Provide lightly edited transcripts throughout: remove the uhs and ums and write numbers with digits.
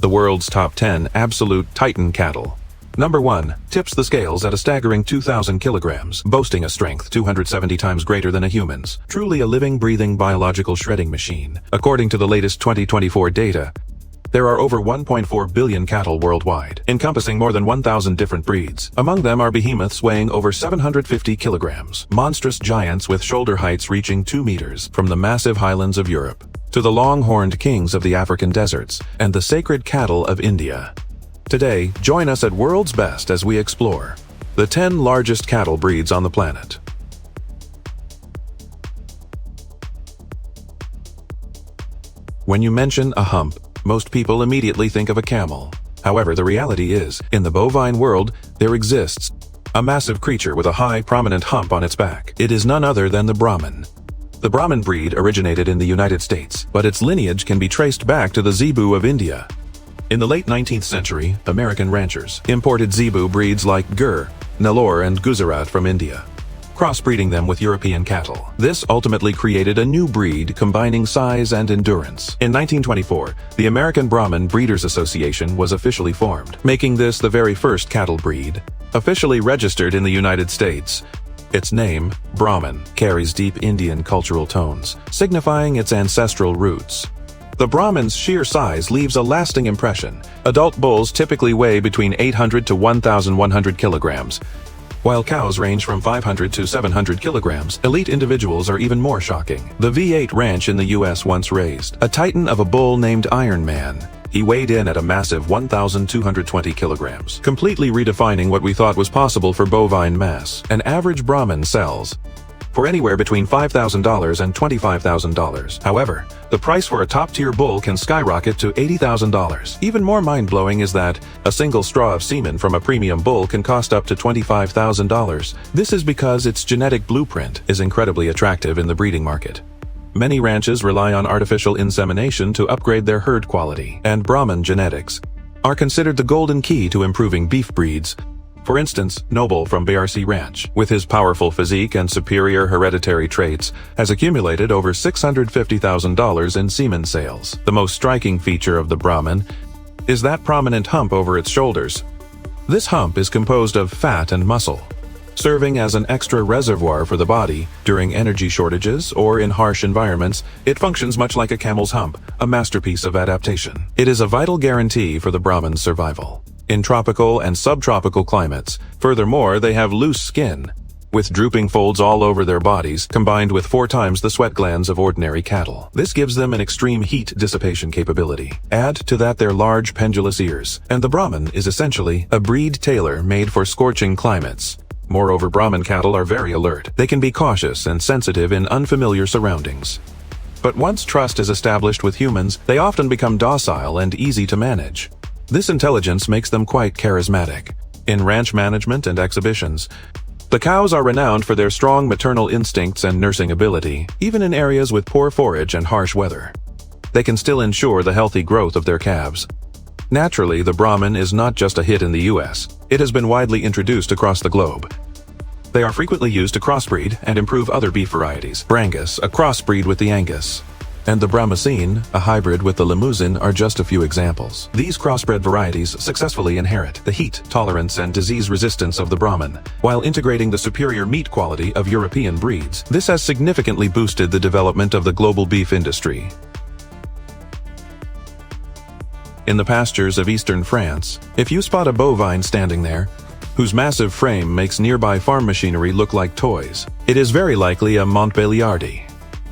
The world's top 10 absolute titan cattle. Number 1. Tips the scales at a staggering 2,000 kilograms, boasting a strength 270 times greater than a human's. Truly a living, breathing, biological shredding machine. According to the latest 2024 data, there are over 1.4 billion cattle worldwide, encompassing more than 1,000 different breeds. Among them are behemoths weighing over 750 kilograms, monstrous giants with shoulder heights reaching 2 meters, from the massive highlands of Europe to the long-horned kings of the African deserts and the sacred cattle of India. Today, join us at World's Best as we explore the 10 largest cattle breeds on the planet. When you mention a hump, most people immediately think of a camel. However, the reality is, in the bovine world, there exists a massive creature with a high, prominent hump on its back. It is none other than the Brahman. The Brahman breed originated in the United States, but its lineage can be traced back to the Zebu of India. In the late 19th century, American ranchers imported Zebu breeds like Gur, Nellore, and Gujarat from India, crossbreeding them with European cattle. This ultimately created a new breed combining size and endurance. In 1924, the American Brahman Breeders Association was officially formed, making this the very first cattle breed officially registered in the United States. Its name, Brahman, carries deep Indian cultural tones, signifying its ancestral roots. The Brahman's sheer size leaves a lasting impression. Adult bulls typically weigh between 800 to 1,100 kilograms, while cows range from 500 to 700 kilograms. Elite individuals are even more shocking. The V8 ranch in the US once raised a titan of a bull named Iron Man. He weighed in at a massive 1,220 kilograms, completely redefining what we thought was possible for bovine mass. An average Brahman sells for anywhere between $5,000 and $25,000. However, the price for a top-tier bull can skyrocket to $80,000. Even more mind-blowing is that a single straw of semen from a premium bull can cost up to $25,000. This is because its genetic blueprint is incredibly attractive in the breeding market. Many ranches rely on artificial insemination to upgrade their herd quality, and Brahman genetics are considered the golden key to improving beef breeds. For instance, Noble from BRC Ranch, with his powerful physique and superior hereditary traits, has accumulated over $650,000 in semen sales. The most striking feature of the Brahman is that prominent hump over its shoulders. This hump is composed of fat and muscle, serving as an extra reservoir for the body during energy shortages or in harsh environments. It functions much like a camel's hump, a masterpiece of adaptation. It is a vital guarantee for the Brahman's survival in tropical and subtropical climates. Furthermore, they have loose skin, with drooping folds all over their bodies, combined with 4 times the sweat glands of ordinary cattle. This gives them an extreme heat dissipation capability. Add to that their large pendulous ears, and the Brahman is essentially a breed tailor-made for scorching climates. Moreover, Brahman cattle are very alert. They can be cautious and sensitive in unfamiliar surroundings. But once trust is established with humans, they often become docile and easy to manage. This intelligence makes them quite charismatic. In ranch management and exhibitions, the cows are renowned for their strong maternal instincts and nursing ability, even in areas with poor forage and harsh weather. They can still ensure the healthy growth of their calves. Naturally, the Brahman is not just a hit in the US. It has been widely introduced across the globe. They are frequently used to crossbreed and improve other beef varieties. Brangus, a crossbreed with the Angus, and the Brahmacine, a hybrid with the Limousin, are just a few examples. These crossbred varieties successfully inherit the heat tolerance and disease resistance of the Brahman, while integrating the superior meat quality of European breeds. This has significantly boosted the development of the global beef industry. In the pastures of eastern France, if you spot a bovine standing there, whose massive frame makes nearby farm machinery look like toys, it is very likely a Montbéliarde.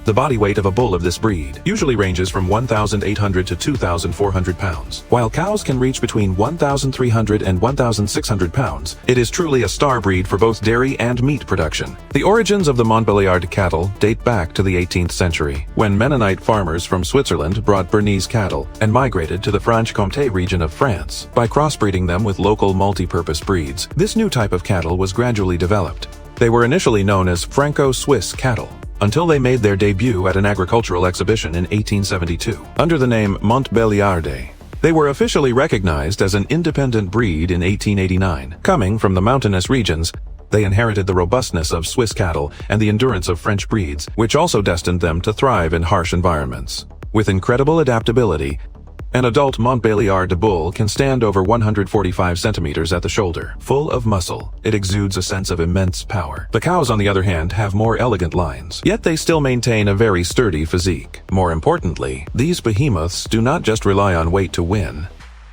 The body weight of a bull of this breed usually ranges from 1,800 to 2,400 pounds, while cows can reach between 1,300 and 1,600 pounds. It is truly a star breed for both dairy and meat production. The origins of the Montbéliarde cattle date back to the 18th century, when Mennonite farmers from Switzerland brought Bernese cattle and migrated to the Franche-Comté region of France. By crossbreeding them with local multi-purpose breeds, this new type of cattle was gradually developed. They were initially known as Franco-Swiss cattle, until they made their debut at an agricultural exhibition in 1872. Under the name Montbéliarde, they were officially recognized as an independent breed in 1889. Coming from the mountainous regions, they inherited the robustness of Swiss cattle and the endurance of French breeds, which also destined them to thrive in harsh environments. With incredible adaptability, An adult Montbéliarde bull can stand over 145 centimeters at the shoulder. Full of muscle, it exudes a sense of immense power. The cows, on the other hand, have more elegant lines, yet they still maintain a very sturdy physique. More importantly, these behemoths do not just rely on weight to win.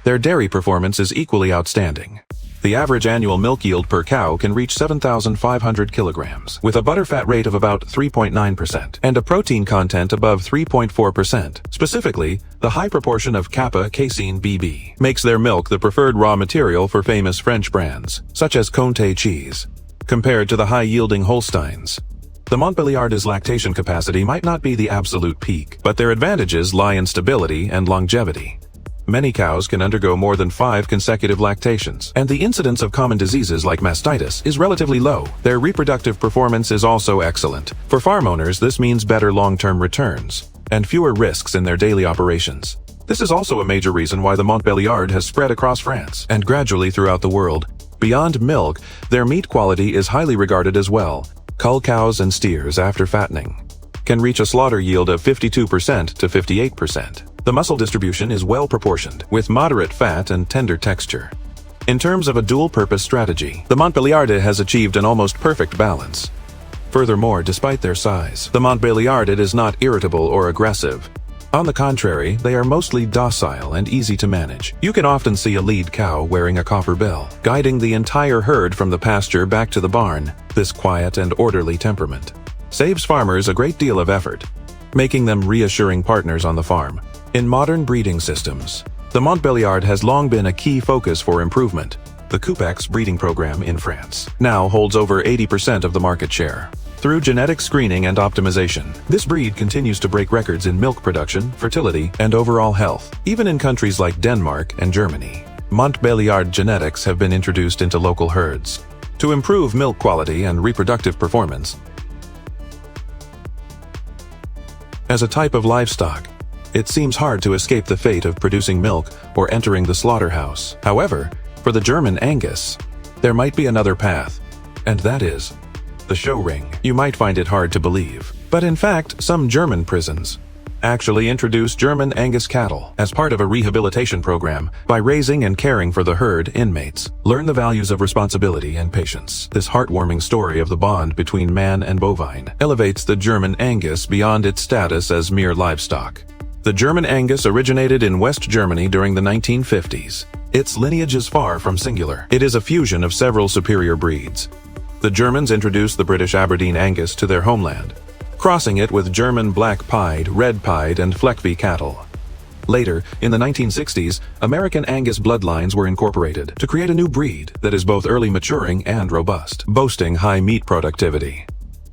Their dairy performance is equally outstanding. The average annual milk yield per cow can reach 7,500 kilograms, with a butterfat rate of about 3.9% and a protein content above 3.4%. Specifically, the high proportion of kappa casein BB makes their milk the preferred raw material for famous French brands, such as Comté cheese, compared to the high-yielding Holsteins. The Montbéliarde's lactation capacity might not be the absolute peak, but their advantages lie in stability and longevity. Many cows can undergo more than 5 consecutive lactations, and the incidence of common diseases like mastitis is relatively low. Their reproductive performance is also excellent. For farm owners, this means better long-term returns and fewer risks in their daily operations. This is also a major reason why the Montbéliarde has spread across France and gradually throughout the world. Beyond milk, their meat quality is highly regarded as well. Cull cows and steers, after fattening, can reach a slaughter yield of 52% to 58%. The muscle distribution is well proportioned, with moderate fat and tender texture. In terms of a dual-purpose strategy, the Montbéliarde has achieved an almost perfect balance. Furthermore, despite their size, the Montbéliarde is not irritable or aggressive. On the contrary, they are mostly docile and easy to manage. You can often see a lead cow wearing a copper bell, guiding the entire herd from the pasture back to the barn. This quiet and orderly temperament saves farmers a great deal of effort, making them reassuring partners on the farm. In modern breeding systems, the Montbéliarde has long been a key focus for improvement. The Coupex breeding program in France now holds over 80% of the market share. Through genetic screening and optimization, this breed continues to break records in milk production, fertility, and overall health. Even in countries like Denmark and Germany, Montbéliarde genetics have been introduced into local herds to improve milk quality and reproductive performance. As a type of livestock, it seems hard to escape the fate of producing milk or entering the slaughterhouse. However, for the German Angus, there might be another path, and that is the show ring. You might find it hard to believe, but in fact, some German prisons actually introduce German Angus cattle as part of a rehabilitation program. By raising and caring for the herd, inmates learn the values of responsibility and patience. This heartwarming story of the bond between man and bovine elevates the German Angus beyond its status as mere livestock. The German Angus originated in West Germany during the 1950s. Its lineage is far from singular. It is a fusion of several superior breeds. The Germans introduced the British Aberdeen Angus to their homeland, crossing it with German Black Pied, Red Pied, and Fleckvieh cattle. Later, in the 1960s, American Angus bloodlines were incorporated to create a new breed that is both early maturing and robust, boasting high meat productivity.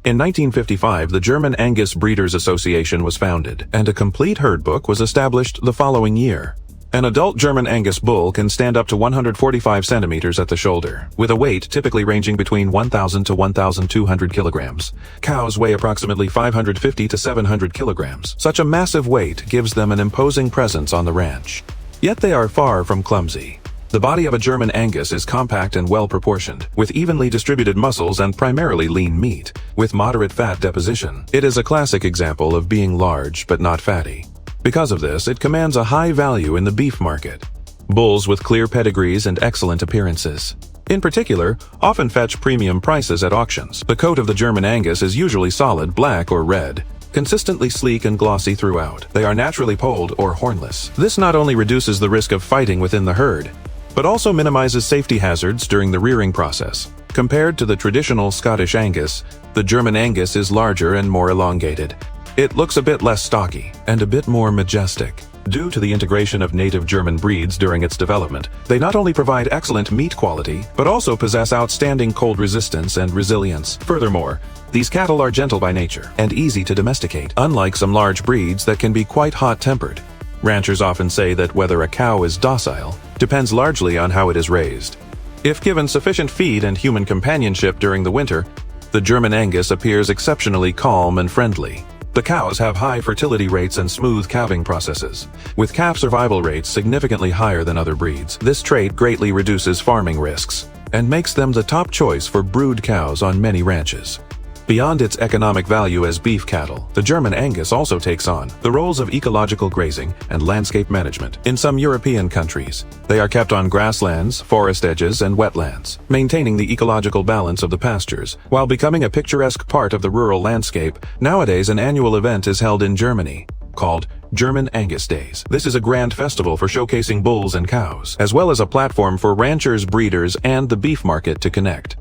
In 1955, the German Angus Breeders Association was founded, and a complete herd book was established the following year. An adult German Angus bull can stand up to 145 centimeters at the shoulder, with a weight typically ranging between 1,000 to 1,200 kilograms. Cows weigh approximately 550 to 700 kilograms. Such a massive weight gives them an imposing presence on the ranch. Yet they are far from clumsy. The body of a German Angus is compact and well-proportioned, with evenly distributed muscles and primarily lean meat, with moderate fat deposition. It is a classic example of being large but not fatty. Because of this, it commands a high value in the beef market. Bulls with clear pedigrees and excellent appearances, in particular, often fetch premium prices at auctions. The coat of the German Angus is usually solid black or red, consistently sleek and glossy throughout. They are naturally polled or hornless. This not only reduces the risk of fighting within the herd, but also minimizes safety hazards during the rearing process. Compared to the traditional Scottish Angus, the German Angus is larger and more elongated. It looks a bit less stocky and a bit more majestic. Due to the integration of native German breeds during its development, they not only provide excellent meat quality, but also possess outstanding cold resistance and resilience. Furthermore, these cattle are gentle by nature and easy to domesticate, unlike some large breeds that can be quite hot-tempered. Ranchers often say that whether a cow is docile depends largely on how it is raised. If given sufficient feed and human companionship during the winter, the German Angus appears exceptionally calm and friendly. The cows have high fertility rates and smooth calving processes, with calf survival rates significantly higher than other breeds. This trait greatly reduces farming risks and makes them the top choice for brood cows on many ranches. Beyond its economic value as beef cattle, the German Angus also takes on the roles of ecological grazing and landscape management. In some European countries, they are kept on grasslands, forest edges, and wetlands, maintaining the ecological balance of the pastures, while becoming a picturesque part of the rural landscape. Nowadays, an annual event is held in Germany, called German Angus Days. This is a grand festival for showcasing bulls and cows, as well as a platform for ranchers, breeders, and the beef market to connect.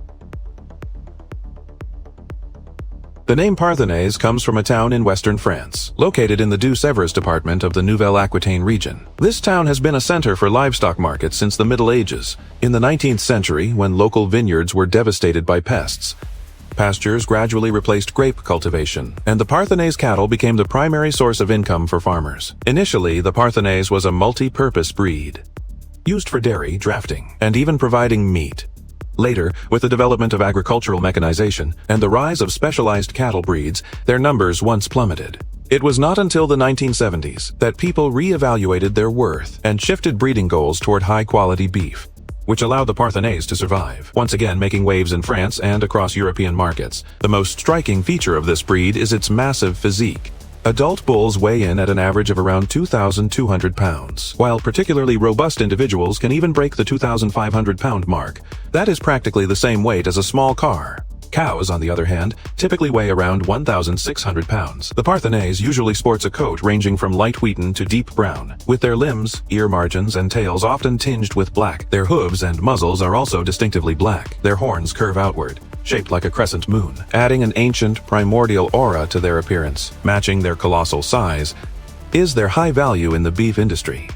The name Parthenaise comes from a town in western France, located in the Deux-Sèvres department of the Nouvelle-Aquitaine region. This town has been a center for livestock markets since the Middle Ages. In the 19th century, when local vineyards were devastated by pests, pastures gradually replaced grape cultivation, and the Parthenaise cattle became the primary source of income for farmers. Initially, the Parthenaise was a multi-purpose breed, used for dairy, drafting, and even providing meat. Later, with the development of agricultural mechanization and the rise of specialized cattle breeds, their numbers once plummeted. It was not until the 1970s that people re-evaluated their worth and shifted breeding goals toward high-quality beef, which allowed the Parthenaise to survive, once again making waves in France and across European markets. The most striking feature of this breed is its massive physique. Adult bulls weigh in at an average of around 2,200 pounds, while particularly robust individuals can even break the 2,500-pound mark. That is practically the same weight as a small car. Cows, on the other hand, typically weigh around 1,600 pounds. The Parthenaise usually sports a coat ranging from light wheaten to deep brown, with their limbs, ear margins, and tails often tinged with black. Their hooves and muzzles are also distinctively black. Their horns curve outward, shaped like a crescent moon, adding an ancient, primordial aura to their appearance. Matching their colossal size is their high value in the beef industry.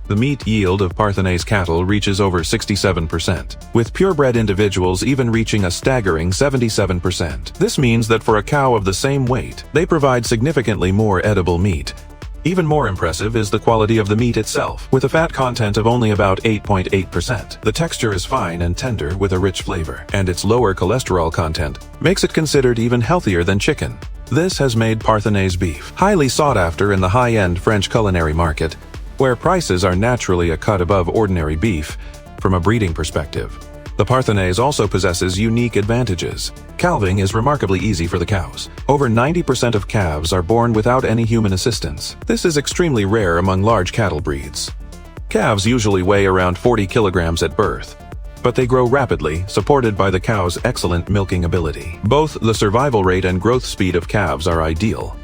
The meat yield of Parthenaise cattle reaches over 67%, with purebred individuals even reaching a staggering 77%. This means that for a cow of the same weight, they provide significantly more edible meat. Even more impressive is the quality of the meat itself, with a fat content of only about 8.8%. The texture is fine and tender with a rich flavor, and its lower cholesterol content makes it considered even healthier than chicken. This has made Parthenaise beef highly sought after in the high-end French culinary market, where prices are naturally a cut above ordinary beef. From a breeding perspective, the Parthenaise also possesses unique advantages. Calving is remarkably easy for the cows. Over 90% of calves are born without any human assistance. This is extremely rare among large cattle breeds. Calves usually weigh around 40 kilograms at birth, but they grow rapidly, supported by the cow's excellent milking ability. Both the survival rate and growth speed of calves are ideal.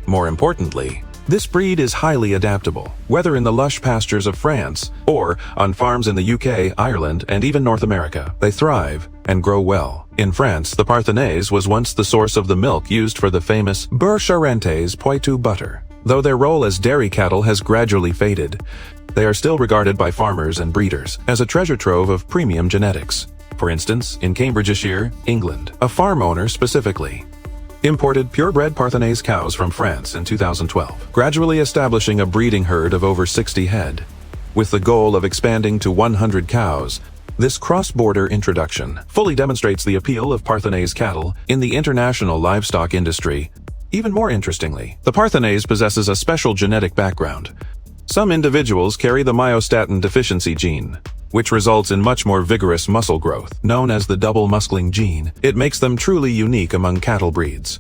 More importantly, this breed is highly adaptable, whether in the lush pastures of France or on farms in the UK, Ireland, and even North America. They thrive and grow well. In France, the Parthenaise was once the source of the milk used for the famous Beurre Charentaise Poitou butter. Though their role as dairy cattle has gradually faded, they are still regarded by farmers and breeders as a treasure trove of premium genetics. For instance, in Cambridgeshire, England, a farm owner specifically imported purebred Parthenaise cows from France in 2012, gradually establishing a breeding herd of over 60 head. With the goal of expanding to 100 cows, this cross-border introduction fully demonstrates the appeal of Parthenaise cattle in the international livestock industry. Even more interestingly, the Parthenaise possesses a special genetic background. Some individuals carry the myostatin deficiency gene, which results in much more vigorous muscle growth, known as the double muscling gene. It makes them truly unique among cattle breeds.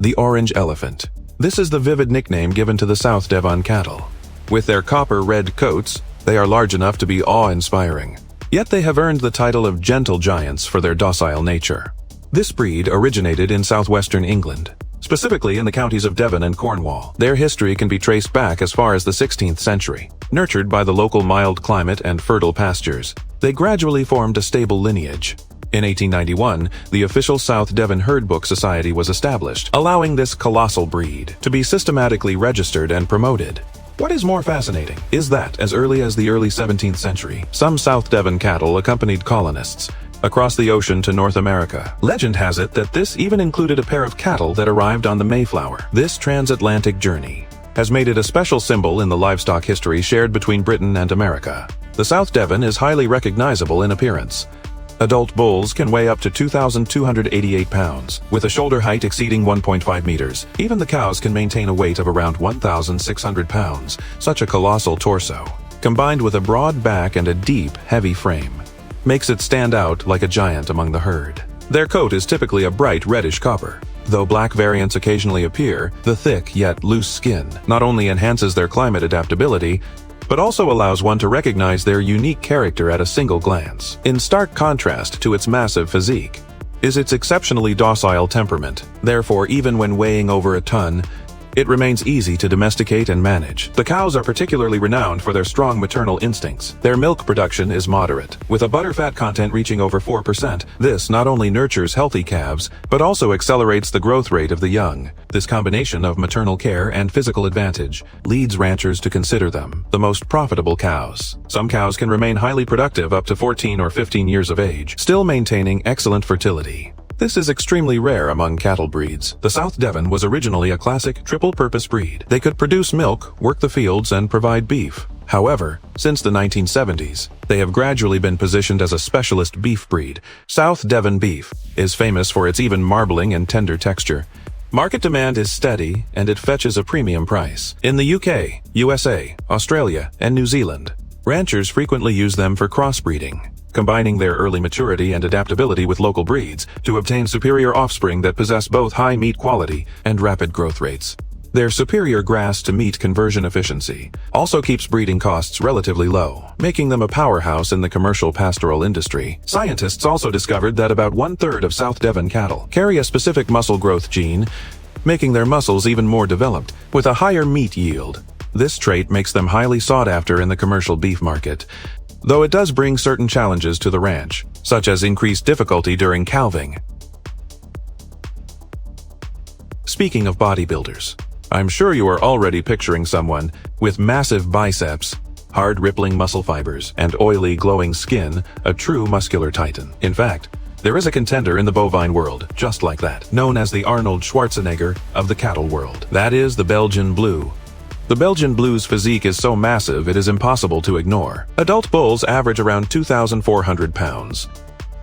The orange elephant. This is the vivid nickname given to the South Devon cattle. With their copper-red coats, they are large enough to be awe-inspiring. Yet they have earned the title of gentle giants for their docile nature. This breed originated in southwestern England, specifically in the counties of Devon and Cornwall. Their history can be traced back as far as the 16th century. Nurtured by the local mild climate and fertile pastures, they gradually formed a stable lineage. In 1891, the official South Devon Herd Book Society was established, allowing this colossal breed to be systematically registered and promoted. What is more fascinating is that, as early as the early 17th century, some South Devon cattle accompanied colonists across the ocean to North America. Legend has it that this even included a pair of cattle that arrived on the Mayflower. This transatlantic journey has made it a special symbol in the livestock history shared between Britain and America. The South Devon is highly recognizable in appearance. Adult bulls can weigh up to 2,288 pounds, with a shoulder height exceeding 1.5 meters. Even the cows can maintain a weight of around 1,600 pounds. Such a colossal torso, combined with a broad back and a deep, heavy frame, makes it stand out like a giant among the herd. Their coat is typically a bright reddish copper. Though black variants occasionally appear, the thick yet loose skin not only enhances their climate adaptability, but also allows one to recognize their unique character at a single glance. In stark contrast to its massive physique is its exceptionally docile temperament. Therefore, even when weighing over a ton, it remains easy to domesticate and manage. The cows are particularly renowned for their strong maternal instincts. Their milk production is moderate, with a butterfat content reaching over 4%. This not only nurtures healthy calves, but also accelerates the growth rate of the young. This combination of maternal care and physical advantage leads ranchers to consider them the most profitable cows. Some cows can remain highly productive up to 14 or 15 years of age, still maintaining excellent fertility. This is extremely rare among cattle breeds. The South Devon was originally a classic triple-purpose breed. They could produce milk, work the fields, and provide beef. However, since the 1970s, they have gradually been positioned as a specialist beef breed. South Devon beef is famous for its even marbling and tender texture. Market demand is steady, and it fetches a premium price. In the UK, USA, Australia, and New Zealand, ranchers frequently use them for crossbreeding, combining their early maturity and adaptability with local breeds to obtain superior offspring that possess both high meat quality and rapid growth rates. Their superior grass-to-meat conversion efficiency also keeps breeding costs relatively low, making them a powerhouse in the commercial pastoral industry. Scientists also discovered that about 1/3 of South Devon cattle carry a specific muscle growth gene, making their muscles even more developed, with a higher meat yield. This trait makes them highly sought after in the commercial beef market, though it does bring certain challenges to the ranch, such as increased difficulty during calving. Speaking of bodybuilders, I'm sure you are already picturing someone with massive biceps, hard rippling muscle fibers, and oily glowing skin, a true muscular titan. In fact, there is a contender in the bovine world just like that, known as the Arnold Schwarzenegger of the cattle world. That is the Belgian Blue. The Belgian Blue's physique is so massive it is impossible to ignore. Adult bulls average around 2,400 pounds,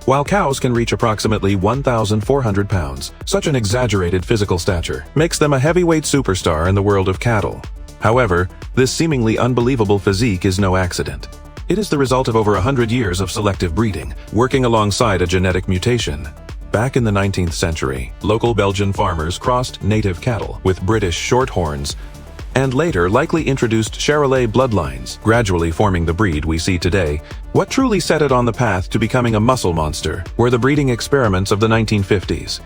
while cows can reach approximately 1,400 pounds. Such an exaggerated physical stature makes them a heavyweight superstar in the world of cattle. However, this seemingly unbelievable physique is no accident. It is the result of over 100 years of selective breeding, working alongside a genetic mutation. Back in the 19th century, local Belgian farmers crossed native cattle with British Shorthorns, and later likely introduced Charolais bloodlines, gradually forming the breed we see today. What truly set it on the path to becoming a muscle monster were the breeding experiments of the 1950s.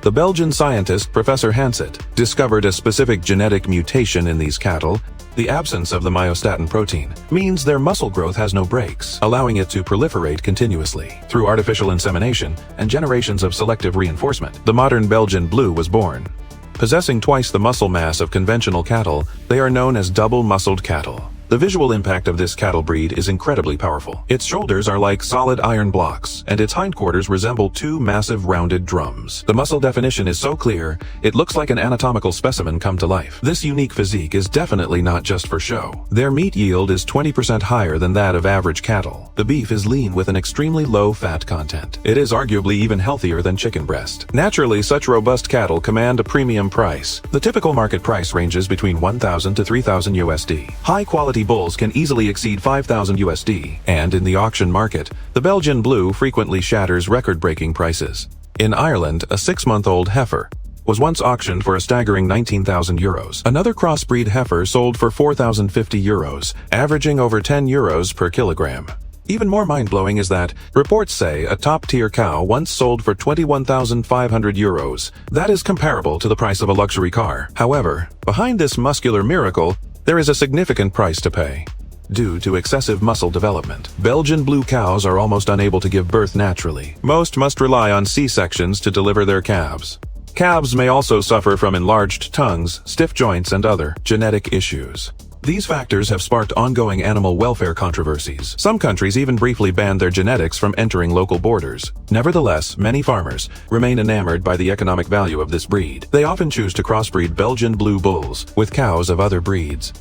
The Belgian scientist Professor Hanset discovered a specific genetic mutation in these cattle. The absence of the myostatin protein means their muscle growth has no brakes, allowing it to proliferate continuously. Through artificial insemination and generations of selective reinforcement, the modern Belgian Blue was born. Possessing twice the muscle mass of conventional cattle, they are known as double-muscled cattle. The visual impact of this cattle breed is incredibly powerful. Its shoulders are like solid iron blocks, and its hindquarters resemble two massive rounded drums. The muscle definition is so clear, it looks like an anatomical specimen come to life. This unique physique is definitely not just for show. Their meat yield is 20% higher than that of average cattle. The beef is lean with an extremely low fat content. It is arguably even healthier than chicken breast. Naturally, such robust cattle command a premium price. The typical market price ranges between $1,000 to $3,000 USD. High-quality bulls can easily exceed $5,000 USD, and in the auction market, the Belgian Blue frequently shatters record-breaking prices. In Ireland, a 6-month-old heifer was once auctioned for a staggering 19,000 euros. Another crossbreed heifer sold for 4,050 euros, averaging over 10 euros per kilogram. Even more mind-blowing is that reports say a top-tier cow once sold for 21,500 euros. That is comparable to the price of a luxury car. However, behind this muscular miracle, there is a significant price to pay. Due to excessive muscle development, Belgian Blue cows are almost unable to give birth naturally. Most must rely on C-sections to deliver their calves. Calves may also suffer from enlarged tongues, stiff joints, and other genetic issues. These factors have sparked ongoing animal welfare controversies. Some countries even briefly banned their genetics from entering local borders. Nevertheless, many farmers remain enamored by the economic value of this breed. They often choose to crossbreed Belgian Blue bulls with cows of other breeds.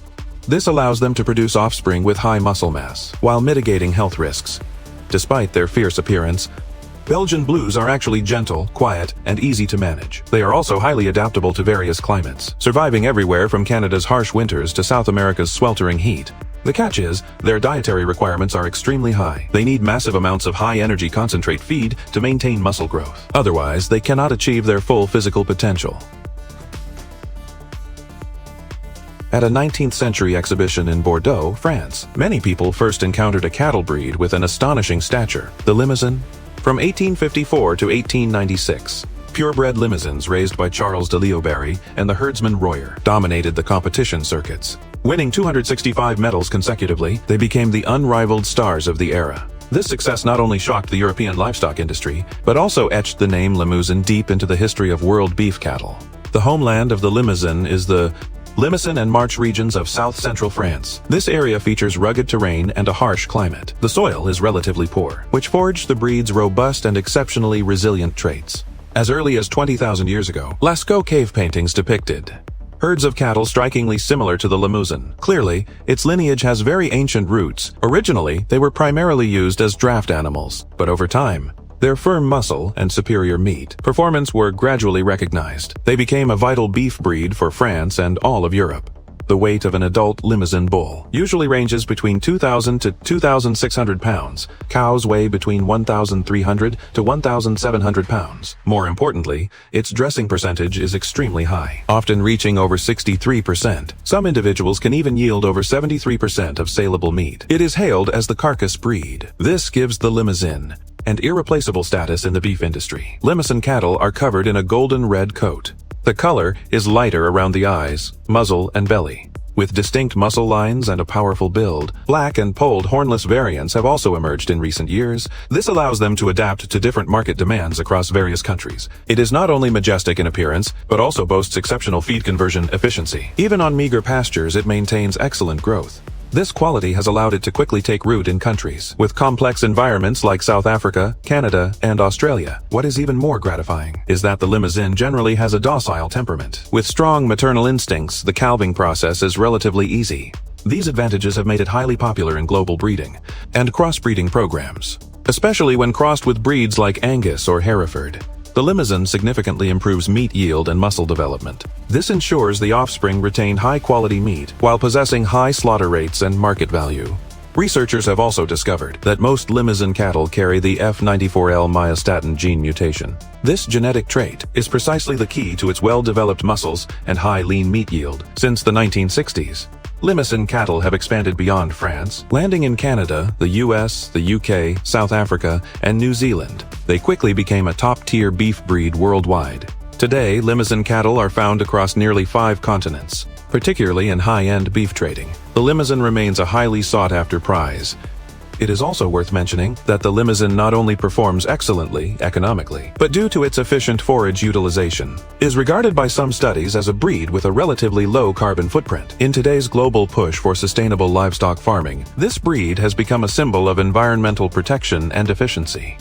This allows them to produce offspring with high muscle mass, while mitigating health risks. Despite their fierce appearance, Belgian Blues are actually gentle, quiet, and easy to manage. They are also highly adaptable to various climates, surviving everywhere from Canada's harsh winters to South America's sweltering heat. The catch is, their dietary requirements are extremely high. They need massive amounts of high-energy concentrate feed to maintain muscle growth. Otherwise, they cannot achieve their full physical potential. At a 19th century exhibition in Bordeaux, France, many people first encountered a cattle breed with an astonishing stature, the Limousin. From 1854 to 1896, purebred Limousins raised by Charles de Leobarry and the herdsman Royer dominated the competition circuits. Winning 265 medals consecutively, they became the unrivaled stars of the era. This success not only shocked the European livestock industry, but also etched the name Limousin deep into the history of world beef cattle. The homeland of the Limousin is the Limousin and Marche regions of south-central France. This area features rugged terrain and a harsh climate. The soil is relatively poor, which forged the breed's robust and exceptionally resilient traits. As early as 20,000 years ago, Lascaux cave paintings depicted herds of cattle strikingly similar to the Limousin. Clearly, its lineage has very ancient roots. Originally, they were primarily used as draft animals, but over time, their firm muscle and superior meat performance were gradually recognized. They became a vital beef breed for France and all of Europe. The weight of an adult Limousin bull usually ranges between 2,000 to 2,600 pounds. Cows weigh between 1,300 to 1,700 pounds. More importantly, its dressing percentage is extremely high, often reaching over 63%. Some individuals can even yield over 73% of saleable meat. It is hailed as the carcass breed. This gives the Limousin an irreplaceable status in the beef industry. Limousin cattle are covered in a golden red coat. The color is lighter around the eyes, muzzle, and belly. With distinct muscle lines and a powerful build, black and polled hornless variants have also emerged in recent years. This allows them to adapt to different market demands across various countries. It is not only majestic in appearance, but also boasts exceptional feed conversion efficiency. Even on meager pastures, it maintains excellent growth. This quality has allowed it to quickly take root in countries with complex environments like South Africa, Canada, and Australia. What is even more gratifying is that the Limousin generally has a docile temperament. With strong maternal instincts, the calving process is relatively easy. These advantages have made it highly popular in global breeding and crossbreeding programs, especially when crossed with breeds like Angus or Hereford. The Limousin significantly improves meat yield and muscle development. This ensures the offspring retain high-quality meat while possessing high slaughter rates and market value. Researchers have also discovered that most Limousin cattle carry the F94L myostatin gene mutation. This genetic trait is precisely the key to its well-developed muscles and high lean meat yield. Since the 1960s, Limousin cattle have expanded beyond France, landing in Canada, the US, the UK, South Africa, and New Zealand. They quickly became a top-tier beef breed worldwide. Today, Limousin cattle are found across nearly 5 continents, particularly in high-end beef trading. The Limousin remains a highly sought-after prize. It is also worth mentioning that the Limousin not only performs excellently economically, but due to its efficient forage utilization, is regarded by some studies as a breed with a relatively low carbon footprint. In today's global push for sustainable livestock farming, this breed has become a symbol of environmental protection and efficiency.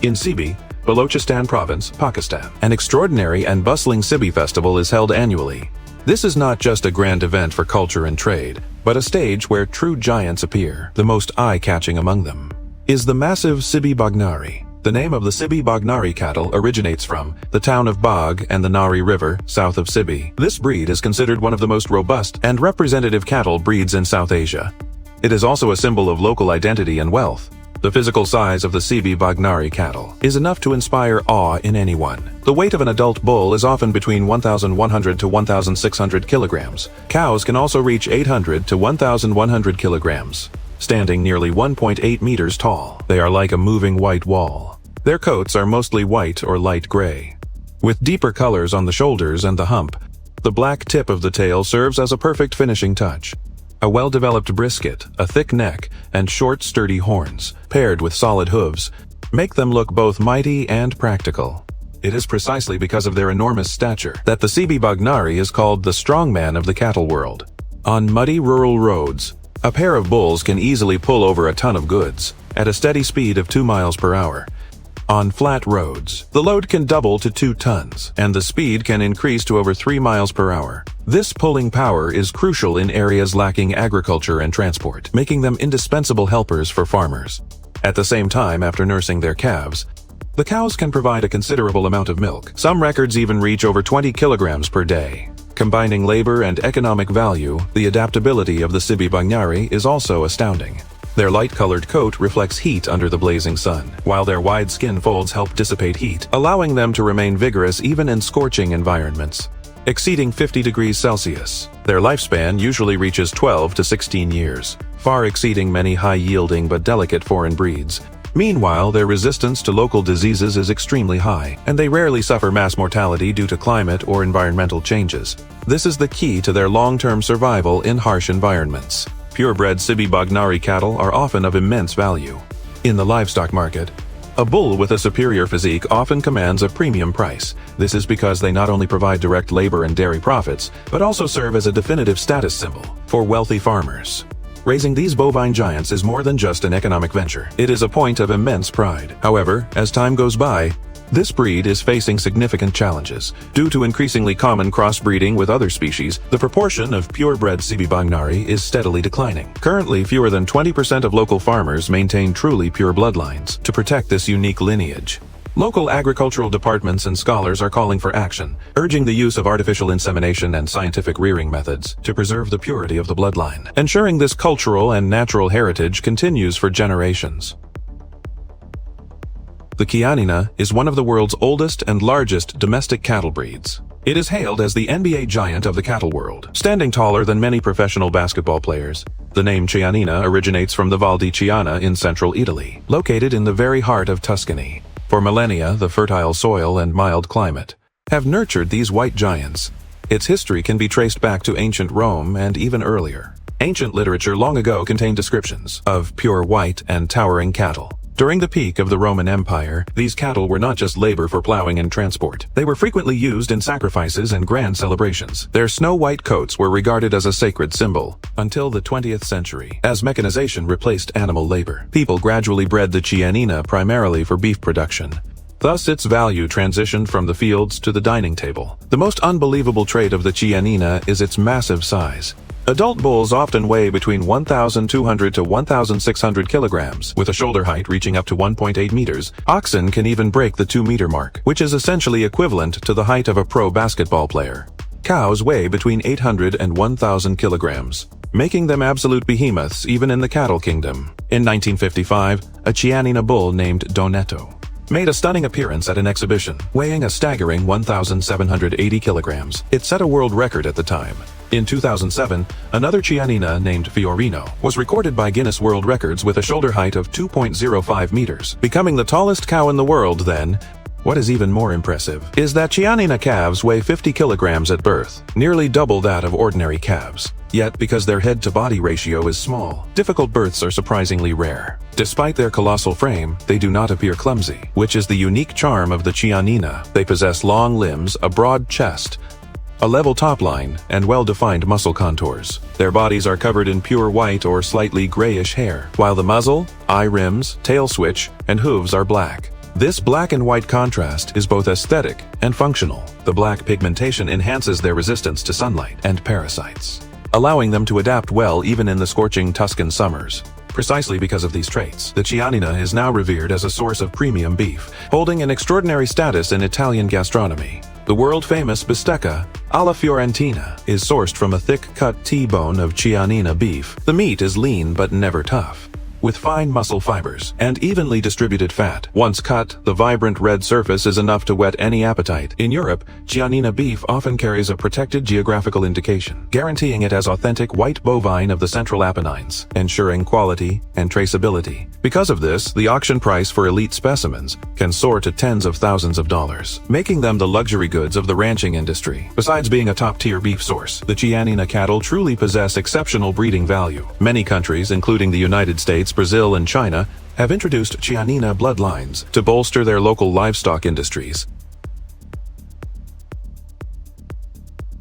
In Sibi, Balochistan Province, Pakistan, an extraordinary and bustling Sibi festival is held annually. This is not just a grand event for culture and trade, but a stage where true giants appear. The most eye-catching among them is the massive Sibi Bhagnari. The name of the Sibi Bhagnari cattle originates from the town of Bagh and the Nari River, south of Sibi. This breed is considered one of the most robust and representative cattle breeds in South Asia. It is also a symbol of local identity and wealth. The physical size of the Sibi Bhagnari cattle is enough to inspire awe in anyone. The weight of an adult bull is often between 1,100 to 1,600 kilograms. Cows can also reach 800 to 1,100 kilograms, standing nearly 1.8 meters tall. They are like a moving white wall. Their coats are mostly white or light gray, with deeper colors on the shoulders and the hump. The black tip of the tail serves as a perfect finishing touch. A well-developed brisket, a thick neck, and short, sturdy horns, paired with solid hooves, make them look both mighty and practical. It is precisely because of their enormous stature that the Sibi Bhagnari is called the strongman of the cattle world. On muddy rural roads, a pair of bulls can easily pull over a ton of goods at a steady speed of 2 miles per hour. On flat roads, the load can double to 2 tons, and the speed can increase to over 3 miles per hour. This pulling power is crucial in areas lacking agriculture and transport, making them indispensable helpers for farmers. At the same time, after nursing their calves, the cows can provide a considerable amount of milk. Some records even reach over 20 kilograms per day. Combining labor and economic value, the adaptability of the Sibi Bhagnari is also astounding. Their light-colored coat reflects heat under the blazing sun, while their wide skin folds help dissipate heat, allowing them to remain vigorous even in scorching environments. Exceeding 50 degrees Celsius, their lifespan usually reaches 12 to 16 years, far exceeding many high-yielding but delicate foreign breeds. Meanwhile, their resistance to local diseases is extremely high, and they rarely suffer mass mortality due to climate or environmental changes. This is the key to their long-term survival in harsh environments. Purebred Sibi Bhagnari cattle are often of immense value. In the livestock market, a bull with a superior physique often commands a premium price. This is because they not only provide direct labor and dairy profits, but also serve as a definitive status symbol for wealthy farmers. Raising these bovine giants is more than just an economic venture. It is a point of immense pride. However, as time goes by, this breed is facing significant challenges. Due to increasingly common crossbreeding with other species, the proportion of purebred Sibi Bhagnari is steadily declining. Currently, fewer than 20% of local farmers maintain truly pure bloodlines to protect this unique lineage. Local agricultural departments and scholars are calling for action, urging the use of artificial insemination and scientific rearing methods to preserve the purity of the bloodline, ensuring this cultural and natural heritage continues for generations. The Chianina is one of the world's oldest and largest domestic cattle breeds. It is hailed as the NBA giant of the cattle world, standing taller than many professional basketball players. The name Chianina originates from the Val di Chiana in central Italy, located in the very heart of Tuscany. For millennia, the fertile soil and mild climate have nurtured these white giants. Its history can be traced back to ancient Rome and even earlier. Ancient literature long ago contained descriptions of pure white and towering cattle. During the peak of the Roman Empire, these cattle were not just labor for plowing and transport. They were frequently used in sacrifices and grand celebrations. Their snow-white coats were regarded as a sacred symbol. Until the 20th century, as mechanization replaced animal labor, people gradually bred the Chianina primarily for beef production. Thus, its value transitioned from the fields to the dining table. The most unbelievable trait of the Chianina is its massive size. Adult bulls often weigh between 1,200 to 1,600 kilograms, with a shoulder height reaching up to 1.8 meters. Oxen can even break the 2-meter mark, which is essentially equivalent to the height of a pro basketball player. Cows weigh between 800 and 1,000 kilograms, making them absolute behemoths even in the cattle kingdom. In 1955, a Chianina bull named Donetto made a stunning appearance at an exhibition, weighing a staggering 1,780 kilograms. It set a world record at the time. In 2007, another Chianina named Fiorino was recorded by Guinness World Records with a shoulder height of 2.05 meters, becoming the tallest cow in the world then. What is even more impressive is that Chianina calves weigh 50 kilograms at birth, nearly double that of ordinary calves. Yet, because their head-to-body ratio is small, difficult births are surprisingly rare. Despite their colossal frame, they do not appear clumsy, which is the unique charm of the Chianina. They possess long limbs, a broad chest, a level top line, and well-defined muscle contours. Their bodies are covered in pure white or slightly grayish hair, while the muzzle, eye rims, tail switch, and hooves are black. This black and white contrast is both aesthetic and functional. The black pigmentation enhances their resistance to sunlight and parasites, allowing them to adapt well even in the scorching Tuscan summers. Precisely because of these traits, the Chianina is now revered as a source of premium beef, holding an extraordinary status in Italian gastronomy. The world-famous bistecca alla Fiorentina is sourced from a thick-cut T-bone of Chianina beef. The meat is lean but never tough, with fine muscle fibers and evenly distributed fat. Once cut, the vibrant red surface is enough to whet any appetite. In Europe, Chianina beef often carries a protected geographical indication, guaranteeing it as authentic white bovine of the Central Apennines, ensuring quality and traceability. Because of this, the auction price for elite specimens can soar to tens of thousands of dollars, making them the luxury goods of the ranching industry. Besides being a top-tier beef source, the Chianina cattle truly possess exceptional breeding value. Many countries, including the United States, Brazil, and China, have introduced Chianina bloodlines to bolster their local livestock industries.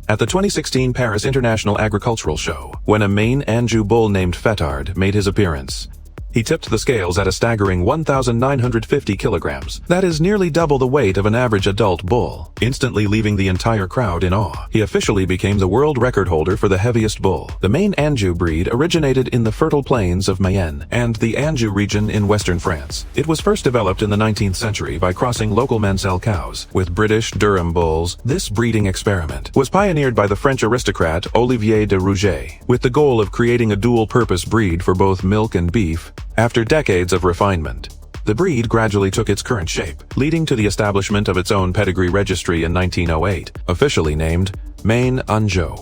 At the 2016 Paris International Agricultural Show, when a Maine-Anjou bull named Fetard made his appearance, He tipped the scales at a staggering 1,950 kilograms. That is nearly double the weight of an average adult bull, instantly leaving the entire crowd in awe. He officially became the world record holder for the heaviest bull. The Maine-Anjou breed originated in the fertile plains of Mayenne and the Anjou region in western France. It was first developed in the 19th century by crossing local Mansell cows with British Durham bulls. This breeding experiment was pioneered by the French aristocrat Olivier de Rouget, with the goal of creating a dual-purpose breed for both milk and beef. After decades of refinement, the breed gradually took its current shape, leading to the establishment of its own pedigree registry in 1908, officially named Maine-Anjou.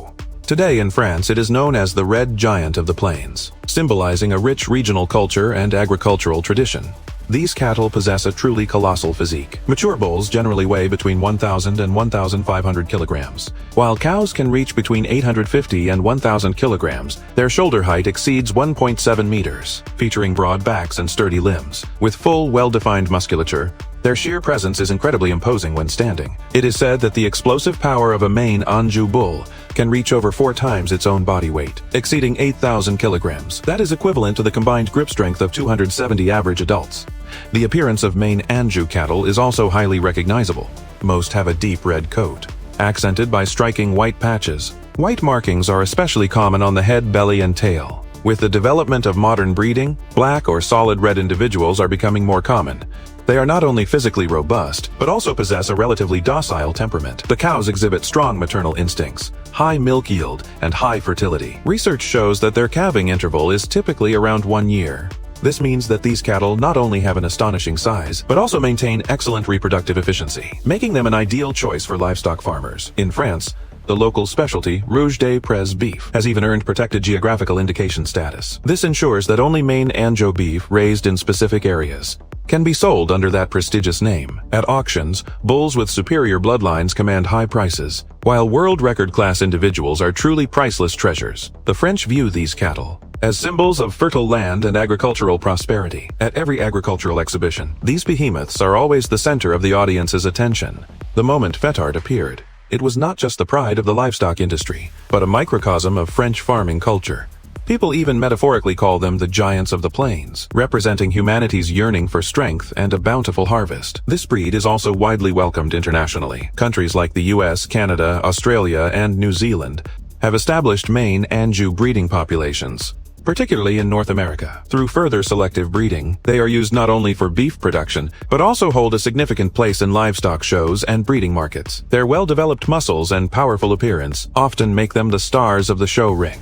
Today in France, it is known as the Red Giant of the Plains, symbolizing a rich regional culture and agricultural tradition. These cattle possess a truly colossal physique. Mature bulls generally weigh between 1,000 and 1,500 kilograms. While cows can reach between 850 and 1,000 kilograms, their shoulder height exceeds 1.7 meters, featuring broad backs and sturdy limbs. With full, well-defined musculature, their sheer presence is incredibly imposing when standing. It is said that the explosive power of a Maine-Anjou bull can reach over 4 times its own body weight, exceeding 8,000 kilograms. That is equivalent to the combined grip strength of 270 average adults. The appearance of Maine-Anjou cattle is also highly recognizable. Most have a deep red coat, accented by striking white patches. White markings are especially common on the head, belly, and tail. With the development of modern breeding, black or solid red individuals are becoming more common. They are not only physically robust, but also possess a relatively docile temperament. The cows exhibit strong maternal instincts, high milk yield, and high fertility. Research shows that their calving interval is typically around 1 year. This means that these cattle not only have an astonishing size, but also maintain excellent reproductive efficiency, making them an ideal choice for livestock farmers. In France, the local specialty, Rouge des Prés beef, has even earned protected geographical indication status. This ensures that only Maine-Anjou beef raised in specific areas can be sold under that prestigious name. At auctions, bulls with superior bloodlines command high prices, while world record-class individuals are truly priceless treasures. The French view these cattle as symbols of fertile land and agricultural prosperity. At every agricultural exhibition, these behemoths are always the center of the audience's attention. The moment Fetard appeared, it was not just the pride of the livestock industry, but a microcosm of French farming culture. People even metaphorically call them the giants of the plains, representing humanity's yearning for strength and a bountiful harvest. This breed is also widely welcomed internationally. Countries like the US, Canada, Australia, and New Zealand have established Maine-Anjou breeding populations, particularly in North America. Through further selective breeding, they are used not only for beef production, but also hold a significant place in livestock shows and breeding markets. Their well-developed muscles and powerful appearance often make them the stars of the show ring.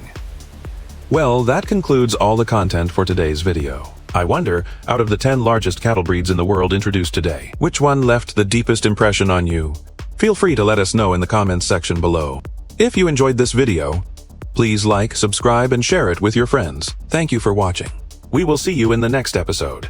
Well, that concludes all the content for today's video. I wonder, out of the 10 largest cattle breeds in the world introduced today, which one left the deepest impression on you? Feel free to let us know in the comments section below. If you enjoyed this video, please like, subscribe, and share it with your friends. Thank you for watching. We will see you in the next episode.